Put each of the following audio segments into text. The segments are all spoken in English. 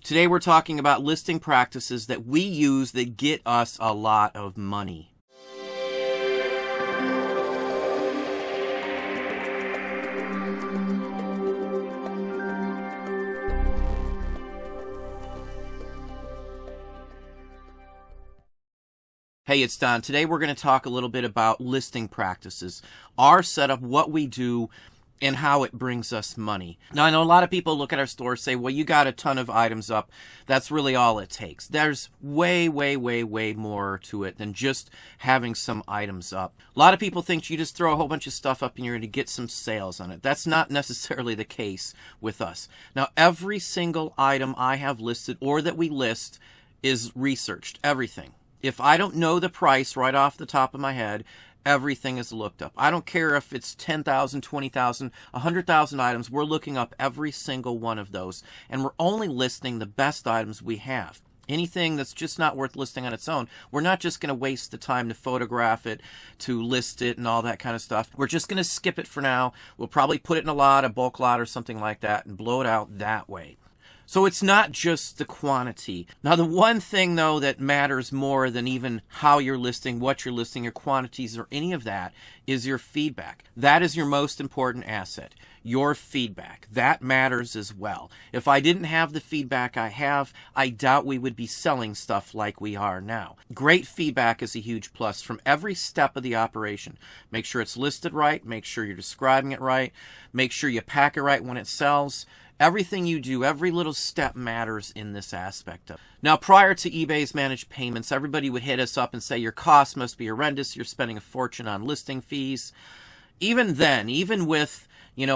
Today we're talking about listing practices that we use that get us a lot of money. Hey, it's Don. Today we're going to talk a little bit about listing practices, our setup, what we do, and how it brings us money. Now, I know a lot of people look at our store and say, well, you got a ton of items up. That's really all it takes. There's way more to it than just having some items up. A lot of people think you just throw a whole bunch of stuff up and you're going to get some sales on it. That's not necessarily the case with us. Now, every single item I have listed or that we list is researched, everything. If I don't know the price right off the top of my head, everything is looked up. I don't care if it's 10,000, 20,000, 100,000 items. We're looking up every single one of those. And we're only listing the best items we have. Anything that's just not worth listing on its own, we're not just going to waste the time to photograph it, to list it, and all that kind of stuff. We're just going to skip it for now. We'll probably put it in a lot, a bulk lot or something like that, and blow it out that way. So it's not just the quantity. Now, the one thing, though, that matters more than even how you're listing, what you're listing, your quantities, or any of that, is your feedback. That is your most important asset, your feedback. That matters as well. If I didn't have the feedback I have, I doubt we would be selling stuff like we are now. Great feedback is a huge plus from every step of the operation. Make sure it's listed right. Make sure you're describing it right. Make sure you pack it right when it sells. Everything you do, every little step matters in this aspect of it. Now, prior to eBay's managed payments, everybody would hit us up and say, your costs must be horrendous. You're spending a fortune on listing fees. Even then, even with,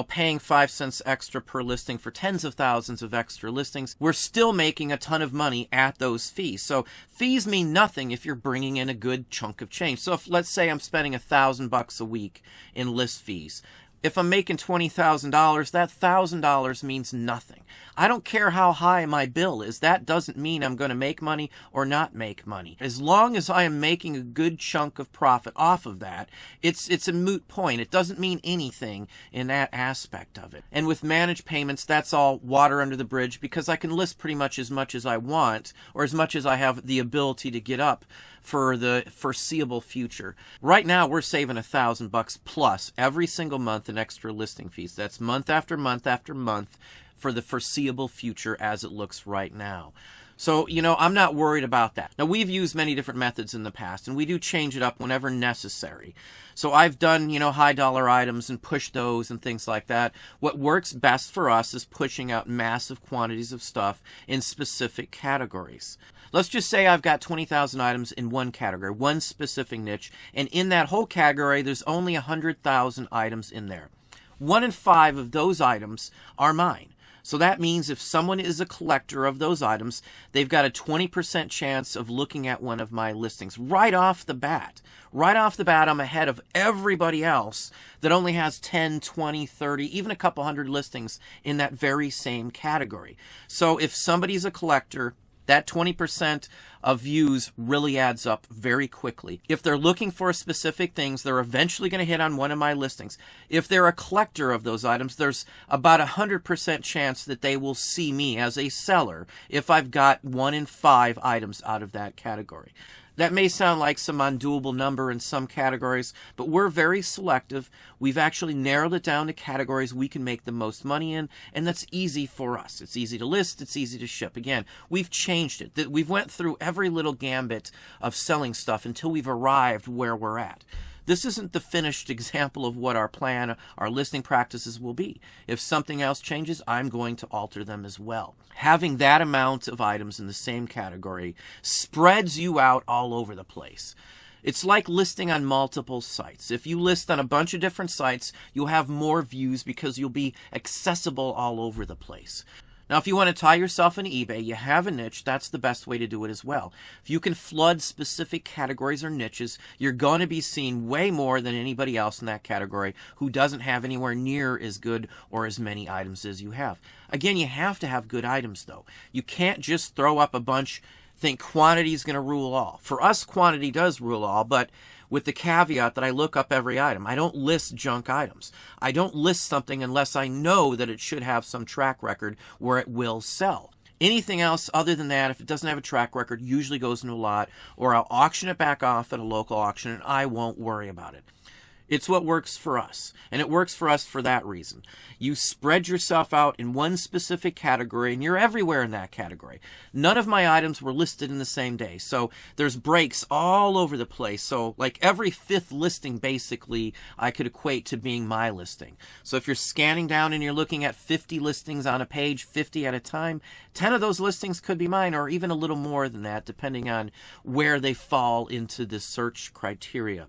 paying 5 cents extra per listing for tens of thousands of extra listings, we're still making a ton of money at those fees. So fees mean nothing if you're bringing in a good chunk of change. So if, let's say I'm spending $1,000 a week in list fees. If I'm making $20,000, that $1,000 means nothing. I don't care how high my bill is. That doesn't mean I'm going to make money or not make money. As long as I am making a good chunk of profit off of that, it's a moot point. It doesn't mean anything in that aspect of it. And with managed payments, that's all water under the bridge because I can list pretty much as I want or as much as I have the ability to get up for the foreseeable future. Right now, we're saving $1,000 plus every single month in extra listing fees. That's month after month after month for the foreseeable future as it looks right now. So, I'm not worried about that. Now, we've used many different methods in the past, and we do change it up whenever necessary. So I've done, high dollar items and pushed those and things like that. What works best for us is pushing out massive quantities of stuff in specific categories. Let's just say I've got 20,000 items in one category, one specific niche, and in that whole category, there's only 100,000 items in there. 1 in 5 of those items are mine. So that means if someone is a collector of those items, they've got a 20% chance of looking at one of my listings right off the bat. Right off the bat, I'm ahead of everybody else that only has 10, 20, 30, even a couple hundred listings in that very same category. So if somebody's a collector, that 20% of views really adds up very quickly. If they're looking for specific things, they're eventually going to hit on one of my listings. If they're a collector of those items, there's about 100% chance that they will see me as a seller if I've got 1 in 5 items out of that category. That may sound like some undoable number in some categories, but we're very selective. We've actually narrowed it down to categories we can make the most money in, and that's easy for us. It's easy to list. It's easy to ship. Again, we've changed it. We've went through every little gambit of selling stuff until we've arrived where we're at. This isn't the finished example of what our plan, our listing practices will be. If something else changes, I'm going to alter them as well. Having that amount of items in the same category spreads you out all over the place. It's like listing on multiple sites. If you list on a bunch of different sites, you'll have more views because you'll be accessible all over the place. Now, if you want to tie yourself into eBay, you have a niche, that's the best way to do it as well. If you can flood specific categories or niches, you're going to be seen way more than anybody else in that category who doesn't have anywhere near as good or as many items as you have. Again, you have to have good items, though. You can't just throw up a bunch, think quantity is going to rule all. For us, quantity does rule all, but with the caveat that I look up every item. I don't list junk items. I don't list something unless I know that it should have some track record where it will sell. Anything else other than that, if it doesn't have a track record, usually goes into a lot, or I'll auction it back off at a local auction and I won't worry about it. It's what works for us, and it works for us for that reason. You spread yourself out in one specific category, and you're everywhere in that category. None of my items were listed in the same day, so there's breaks all over the place. So like every 5th listing, basically, I could equate to being my listing. So if you're scanning down and you're looking at 50 listings on a page, 50 at a time, 10 of those listings could be mine, or even a little more than that, depending on where they fall into the search criteria.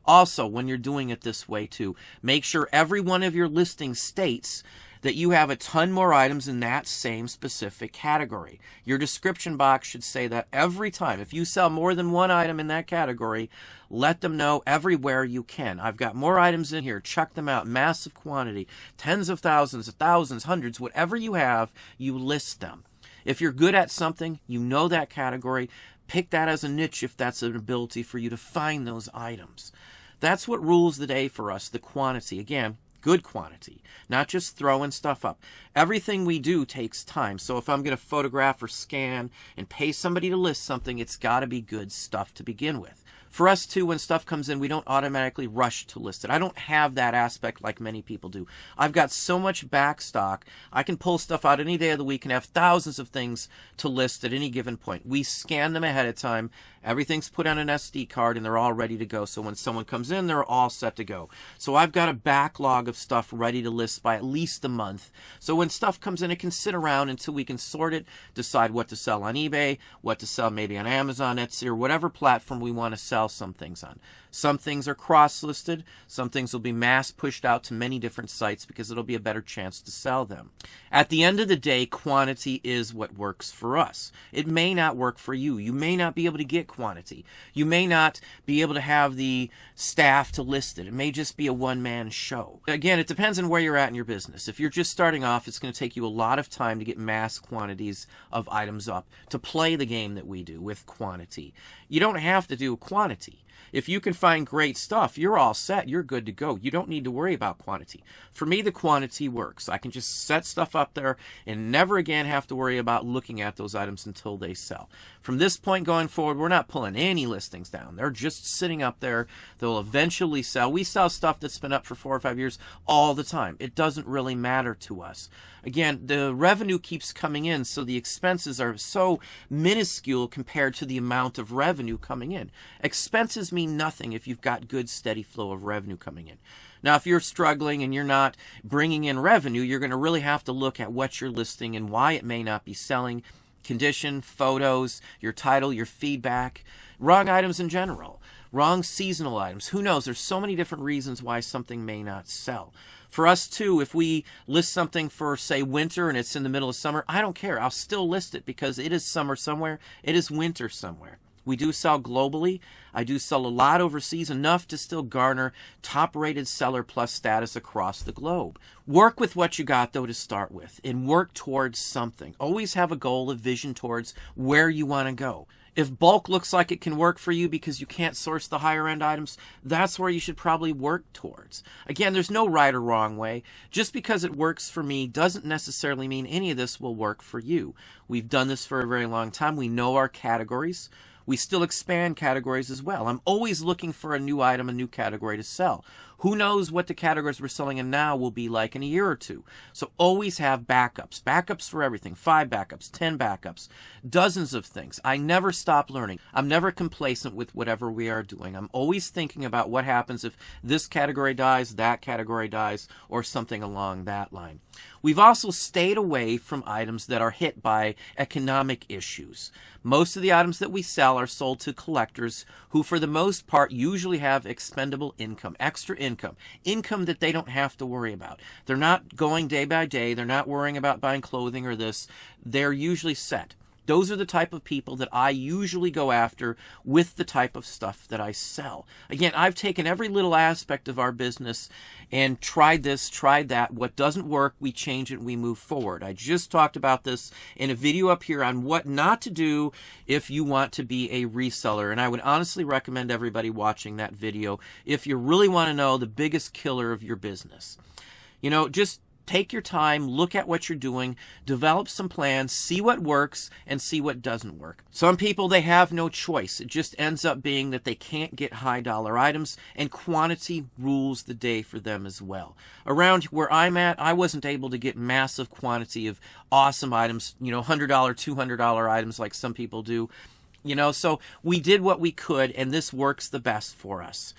Also, when you're doing it this way too, make sure every one of your listings states that you have a ton more items in that same specific category. Your description box should say that every time. If you sell more than one item in that category, let them know everywhere you can. I've got more items in here. Chuck them out. Massive quantity. Tens of thousands, hundreds, whatever you have, you list them. If you're good at something, you know that category, pick that as a niche if that's an ability for you to find those items. That's what rules the day for us, the quantity. Again, good quantity, not just throwing stuff up. Everything we do takes time. So if I'm going to photograph or scan and pay somebody to list something, it's got to be good stuff to begin with. For us too, when stuff comes in, we don't automatically rush to list it. I don't have that aspect like many people do. I've got so much back stock, I can pull stuff out any day of the week and have thousands of things to list at any given point. We scan them ahead of time. Everything's put on an SD card and they're all ready to go. So when someone comes in, they're all set to go. So I've got a backlog of stuff ready to list by at least a month. So when stuff comes in, it can sit around until we can sort it, decide what to sell on eBay, what to sell maybe on Amazon, Etsy, or whatever platform we want to sell some things on. Some things are cross-listed. Some things will be mass pushed out to many different sites because it'll be a better chance to sell them. At the end of the day, quantity is what works for us. It may not work for you. You may not be able to get quantity. You may not be able to have the staff to list it. It may just be a one-man show. Again, it depends on where you're at in your business. If you're just starting off, it's going to take you a lot of time to get mass quantities of items up, to play the game that we do with quantity. You don't have to do quantity. If you can find great stuff, you're all set. You're good to go. You don't need to worry about quantity. For me, the quantity works. I can just set stuff up there and never again have to worry about looking at those items until they sell. From this point going forward, we're not pulling any listings down. They're just sitting up there. They'll eventually sell. We sell stuff that's been up for 4 or 5 years all the time. It doesn't really matter to us. Again, the revenue keeps coming in, so the expenses are so minuscule compared to the amount of revenue coming in. Expenses mean nothing if you've got good, steady flow of revenue coming in. Now, if you're struggling and you're not bringing in revenue, you're going to really have to look at what you're listing and why it may not be selling, condition, photos, your title, your feedback, wrong items in general, wrong seasonal items. Who knows? There's so many different reasons why something may not sell. For us too, if we list something for, say, winter and it's in the middle of summer, I don't care. I'll still list it because it is summer somewhere. It is winter somewhere. We do sell globally. I do sell a lot overseas, enough to still garner top-rated seller plus status across the globe. Work with what you got, though, to start with, and work towards something. Always have a goal, a vision towards where you want to go. If bulk looks like it can work for you because you can't source the higher end items, that's where you should probably work towards. Again, there's no right or wrong way. Just because it works for me doesn't necessarily mean any of this will work for you. We've done this for a very long time. We know our categories. We still expand categories as well. I'm always looking for a new item, a new category to sell. Who knows what the categories we're selling in now will be like in a year or two. So always have backups. Backups for everything. 5 backups, 10 backups, dozens of things. I never stop learning. I'm never complacent with whatever we are doing. I'm always thinking about what happens if this category dies, that category dies, or something along that line. We've also stayed away from items that are hit by economic issues. Most of the items that we sell are sold to collectors who, for the most part, usually have expendable income, extra income that they don't have to worry about. They're not going day by day. They're not worrying about buying clothing or this. They're usually set. Those are the type of people that I usually go after with the type of stuff that I sell. Again, I've taken every little aspect of our business and tried this, tried that. What doesn't work, we change it and we move forward. I just talked about this in a video up here on what not to do if you want to be a reseller. And I would honestly recommend everybody watching that video if you really want to know the biggest killer of your business. You know, just Take your time, look at what you're doing, develop some plans, see what works and see what doesn't work. Some people, they have no choice. It just ends up being that they can't get high dollar items, and quantity rules the day for them as well. Around where I'm at, I wasn't able to get massive quantity of awesome items, $100, $200 items like some people do. So we did what we could, and this works the best for us.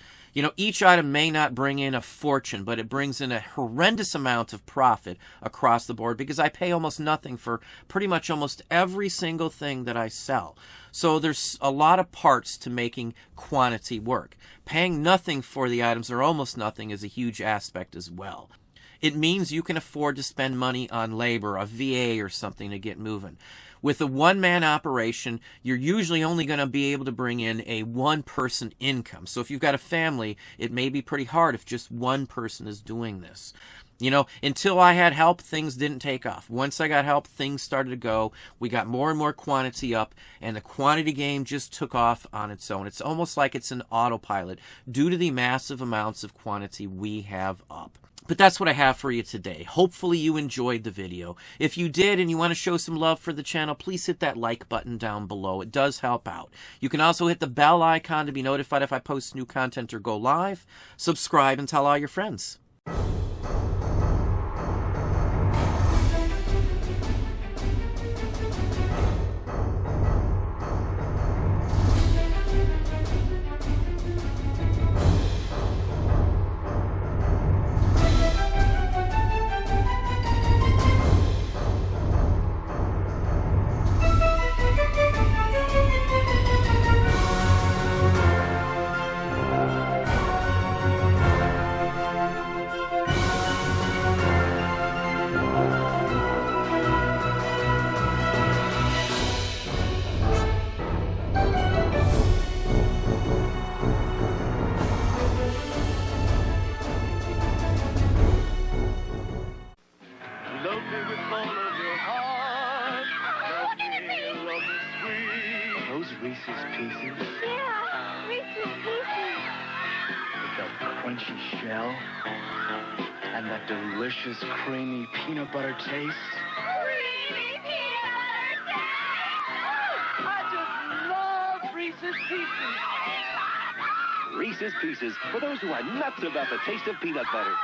Each item may not bring in a fortune, but it brings in a horrendous amount of profit across the board because I pay almost nothing for pretty much almost every single thing that I sell. So there's a lot of parts to making quantity work. Paying nothing for the items, or almost nothing, is a huge aspect as well. It means you can afford to spend money on labor, a VA or something to get moving. With a one-man operation, you're usually only going to be able to bring in a one-person income. So if you've got a family, it may be pretty hard if just one person is doing this. Until I had help, things didn't take off. Once I got help, things started to go. We got more and more quantity up, and the quantity game just took off on its own. It's almost like it's an autopilot due to the massive amounts of quantity we have up. But that's what I have for you today. Hopefully you enjoyed the video. If you did and you want to show some love for the channel, please hit that like button down below. It does help out. You can also hit the bell icon to be notified if I post new content or go live. Subscribe and tell all your friends. Love me with all of your heart. Love me, love me sweet. Those Reese's Pieces Yeah, Reese's Pieces. with that crunchy shell and that delicious creamy peanut butter taste. Creamy peanut butter taste. I just love Reese's Pieces. Reese's Pieces, for those who are nuts about the taste of peanut butter.